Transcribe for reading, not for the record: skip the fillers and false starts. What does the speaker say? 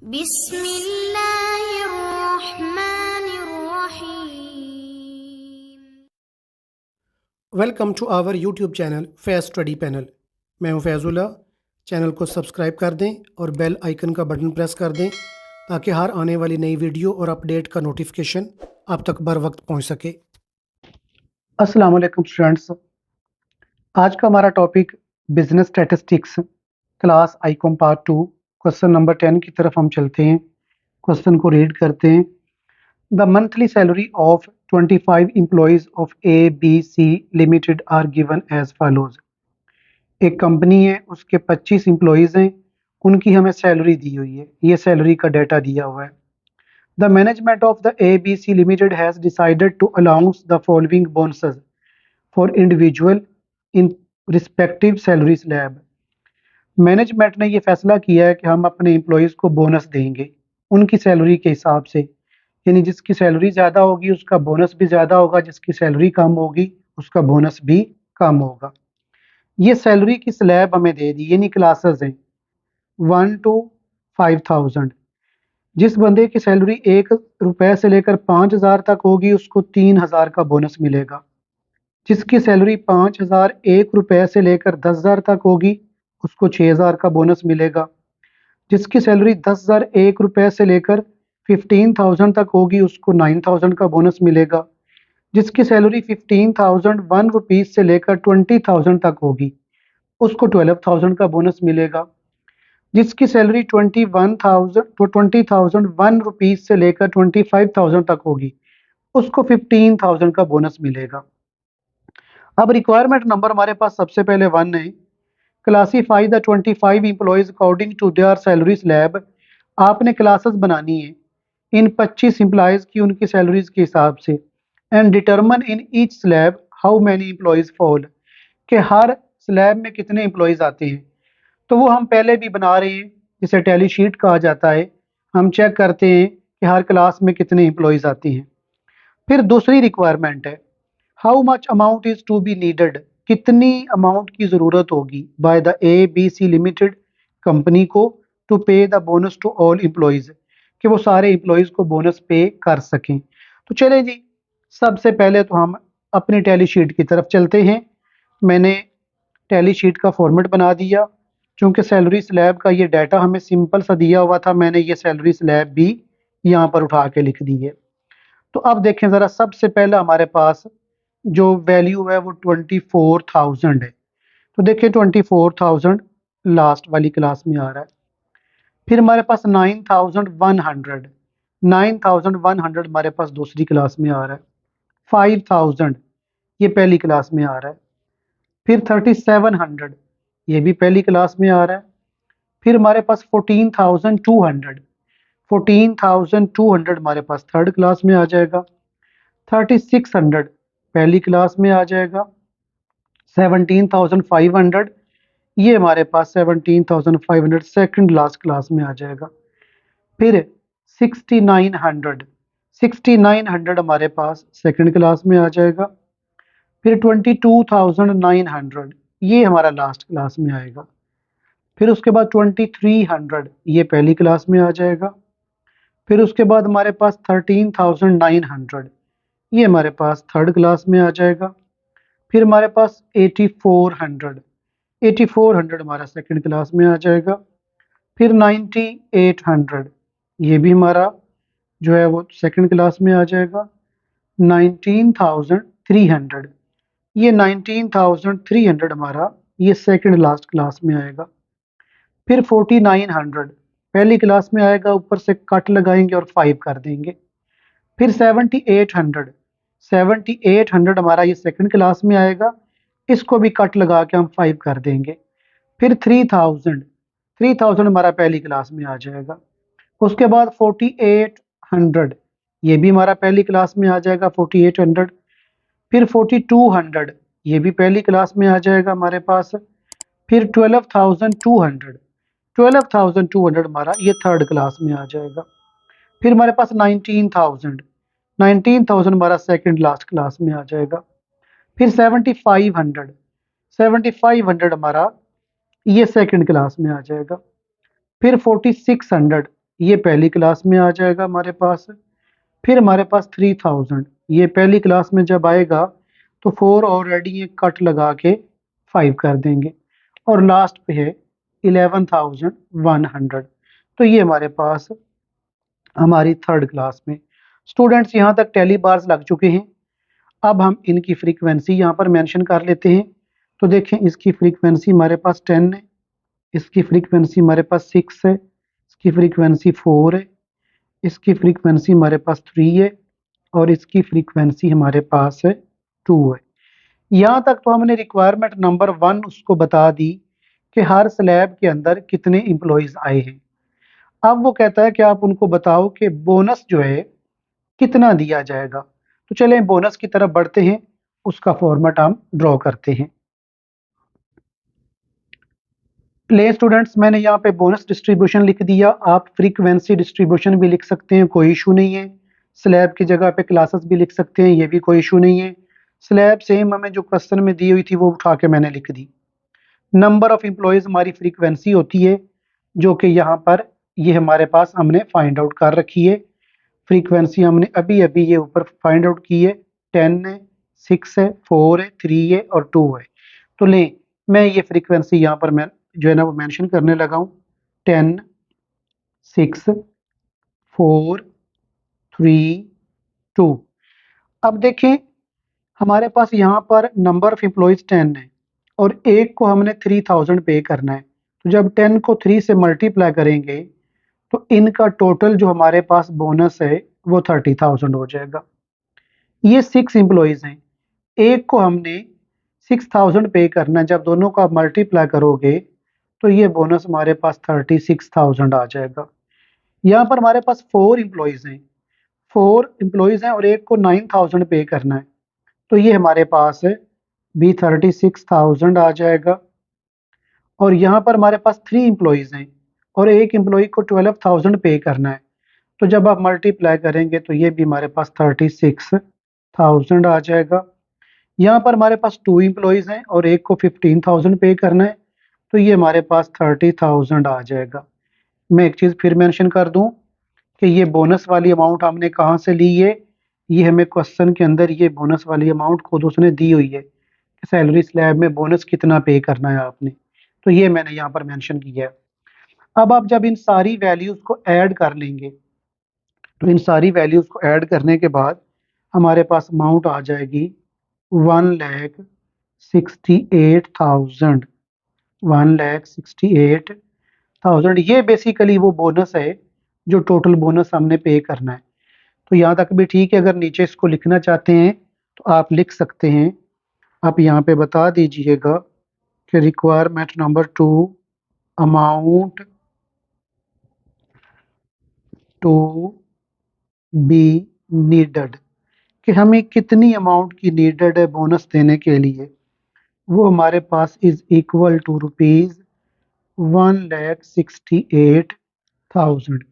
बिस्मिल्लाहिर्रहमानिर्रहीम। Welcome to our YouTube channel Faiz study panel. मैं हूं फैज़ुल्ला। चैनल को सब्सक्राइब कर दें और बेल आइकन का बटन प्रेस कर दें ताकि हर आने वाली नई वीडियो और अपडेट का नोटिफिकेशन आप तक बर वक्त पहुंच सके। अस्सलाम वालेकुम स्टूडेंट्स, आज का हमारा topic business statistics class Icom part 2 question number 10 की तरफ हम चलते हैं। क्वेश्चन को रीड करते हैं। The monthly salary of 25 employees of ABC limited are given as follows. एक कंपनी है, उसके 25 एम्प्लॉयज़ हैं, उनकी हमें सैलरी दी हुई है। ये सैलरी का डाटा दिया हुआ है। The management of the ABC limited has decided to announce the following bonuses for individual in respective salary slab. Management ने ये फैसला किया है कि हम अपने एम्प्लॉयज़ को बोनस देंगे उनकी सैलरी के हिसाब से, यानी जिसकी सैलरी ज़्यादा होगी उसका बोनस भी ज़्यादा होगा, जिसकी सैलरी कम होगी उसका बोनस भी कम होगा। ये सैलरी की स्लैब हमें दे दी, यानी क्लासेस हैं 1 to 5000। जिस बंदे की सैलरी 1 रुपये से लेकर 5000 तक होगी उसको 3000 का बोनस मिलेगा। जिसकी सैलरी 5001 रुपये से लेकर 10000 तक होगी उसको 6000 का बोनस मिलेगा। जिसकी सैलरी 10001 रुपये से लेकर 15000 तक होगी उसको 9000 का बोनस मिलेगा। जिसकी सैलरी 15001 रुपीज़ से लेकर 20000 तक होगी उसको 12000 का बोनस मिलेगा। जिसकी सैलरी 20001 रुपीज़ से लेकर 25000 तक होगी उसको 15000 का बोनस मिलेगा। अब रिक्वायरमेंट नंबर हमारे पास सबसे पहले 1 है। Classify the 25 employees according to their salary slab. आपने क्लासेस बनानी है इन 25 एम्प्लॉयज़ की उनकी सैलरीज के हिसाब से। And determine in each slab how many employees fall, कि हर स्लैब में कितने एम्प्लॉयज़ आते हैं। तो वो हम पहले भी बना रहे हैं, जिसे टैली शीट कहा जाता है। हम चेक करते हैं कि हर क्लास में कितने एम्प्लॉयज़ आते हैं। फिर दूसरी रिक्वायरमेंट है how much amount is to be needed, कितनी अमाउंट की ज़रूरत होगी by the ABC limited company को to pay the bonus to all employees, कि वो सारे एम्प्लॉयज़ को बोनस पे कर सकें। तो चले जी, सबसे पहले तो हम अपनी टैली शीट की तरफ चलते हैं। मैंने टैली शीट का फॉर्मेट बना दिया। चूँकि सैलरी स्लैब का ये डाटा हमें सिंपल सा दिया हुआ था, मैंने ये सैलरी स्लैब भी यहाँ पर उठा के लिख दी है। तो अब देखें ज़रा, सबसे पहले हमारे पास जो वैल्यू है वो 24000 है। तो देखिए 24000 लास्ट वाली क्लास में आ रहा है। फिर हमारे पास 9100 हमारे पास दूसरी क्लास में आ रहा है। 5000 ये पहली क्लास में आ रहा है। फिर 3700 ये भी पहली क्लास में आ रहा है। फिर हमारे पास 14200 हमारे पास थर्ड क्लास में आ जाएगा। 3600 पहली क्लास में आ जाएगा। 17500 ये हमारे पास 17500 सेकंड लास्ट क्लास में आ जाएगा। फिर 6900 हमारे पास सेकंड क्लास में आ जाएगा। फिर 22900 ये हमारा लास्ट क्लास में आएगा। फिर उसके बाद 2300 ये पहली क्लास में आ जाएगा। फिर उसके बाद हमारे पास 13900 ये हमारे पास थर्ड क्लास में आ जाएगा। फिर हमारे पास 8400 हमारा सेकंड क्लास में आ जाएगा। फिर 9800 ये भी हमारा जो है वो सेकंड क्लास में आ जाएगा। 19300 ये 19300 हमारा ये सेकंड लास्ट क्लास में आएगा। फिर 4900 पहली क्लास में आएगा, ऊपर से कट लगाएंगे और 5 कर देंगे। फिर 7800 हमारा ये सेकंड क्लास में आएगा, इसको भी कट लगा के हम 5 कर देंगे। फिर 3000 हमारा पहली क्लास में आ जाएगा। उसके बाद 4800 ये भी हमारा पहली क्लास में आ जाएगा। 4800 फिर 4200 ये भी पहली क्लास में आ जाएगा हमारे पास। फिर 12200 हमारा ये थर्ड क्लास में आ जाएगा। फिर हमारे पास 19000 हमारा सेकंड लास्ट क्लास में आ जाएगा। फिर 7500 हमारा ये सेकंड क्लास में आ जाएगा। फिर 4600 ये पहली क्लास में आ जाएगा हमारे पास। फिर हमारे पास 3000, ये पहली क्लास में जब आएगा तो 4 ऑलरेडी ये कट लगा के 5 कर देंगे, और लास्ट पे है 11100। तो ये हमारे पास हमारी थर्ड क्लास में। स्टूडेंट्स यहाँ तक टैली बार्स लग चुके हैं। अब हम इनकी फ्रीक्वेंसी यहाँ पर मेंशन कर लेते हैं। तो देखें, इसकी फ्रीक्वेंसी हमारे पास 10 है, इसकी फ्रीक्वेंसी हमारे पास 6 है, इसकी फ्रीक्वेंसी 4 है, इसकी फ्रीक्वेंसी हमारे पास 3 है, और इसकी फ्रीक्वेंसी हमारे पास है 2 है। यहाँ तक तो हमने रिक्वायरमेंट नंबर 1 उसको बता दी कि हर स्लैब के अंदर कितने एम्प्लॉयज़ आए हैं। अब वो कहता है कि आप उनको बताओ कि बोनस जो है कितना दिया जाएगा। तो चलें बोनस की तरफ बढ़ते हैं, उसका फॉर्मेट हम ड्रॉ करते हैं। प्ले स्टूडेंट्स, मैंने यहाँ पे बोनस डिस्ट्रीब्यूशन लिख दिया। आप फ्रीक्वेंसी डिस्ट्रीब्यूशन भी लिख सकते हैं, कोई इशू नहीं है। स्लैब की जगह पे क्लासेस भी लिख सकते हैं, ये भी कोई इशू नहीं है। स्लैब सेम हमें जो क्वेश्चन में दी हुई थी वो उठा के मैंने लिख दी। नंबर ऑफ एम्प्लॉयज़ हमारी फ्रीक्वेंसी होती है, जो कि यहाँ पर ये हमारे पास हमने फाइंड आउट कर रखी है। फ्रीक्वेंसी हमने अभी अभी ये ऊपर फाइंड आउट की है। 10 है, 6 है, 4 है, 3 है और 2 है। तो लें, मैं ये फ्रीक्वेंसी यहाँ पर मैं जो है ना वो मेंशन करने लगा हूँ। 10, 6, 4, 3, 2। अब देखें, हमारे पास यहाँ पर नंबर ऑफ एम्प्लॉयज़ 10 है और एक को हमने 3000 पे करना है। तो जब 10 को 3 से मल्टीप्लाई करेंगे तो इनका टोटल जो हमारे पास बोनस है वो 30,000 हो जाएगा। ये 6 एम्प्लॉयज़ हैं, एक को हमने 6000 पे करना है। जब दोनों का मल्टीप्लाई करोगे तो ये बोनस हमारे पास 36,000 आ जाएगा। यहाँ पर हमारे पास 4 एम्प्लॉयज़ हैं, 4 एम्प्लॉयज़ हैं और एक को 9000 पे करना है। तो ये हमारे पास भी 36,000 आ जाएगा। और यहाँ पर हमारे पास 3 एम्प्लॉयज़ हैं और एक एम्प्लॉय को 12,000 पे करना है। तो जब आप मल्टीप्लाई करेंगे तो ये भी हमारे पास 36,000 आ जाएगा। यहाँ पर हमारे पास 2 एम्प्लॉयज़ हैं और एक को 15,000 पे करना है। तो ये हमारे पास 30,000 आ जाएगा। मैं एक चीज़ फिर मेंशन कर दूं कि ये बोनस वाली अमाउंट हमने कहाँ से ली है। ये हमें क्वेश्चन के अंदर ये बोनस वाली अमाउंट खुद उसने दी हुई है कि सैलरी स्लैब में बोनस कितना पे करना है आपने। तो ये मैंने यहाँ पर मेंशन किया है। अब आप जब इन सारी वैल्यूज़ को ऐड कर लेंगे तो इन सारी वैल्यूज़ को ऐड करने के बाद हमारे पास अमाउंट आ जाएगी 1,68,000। 1,68,000 ये बेसिकली वो बोनस है जो टोटल बोनस हमने पे करना है। तो यहाँ तक भी ठीक है। अगर नीचे इसको लिखना चाहते हैं तो आप लिख सकते हैं। आप यहाँ पे बता दीजिएगा कि requirement number 2, amount to be needed, कि हमें कितनी अमाउंट की नीडेड है बोनस देने के लिए। वो हमारे पास इज इक्वल टू ₹1,68,000।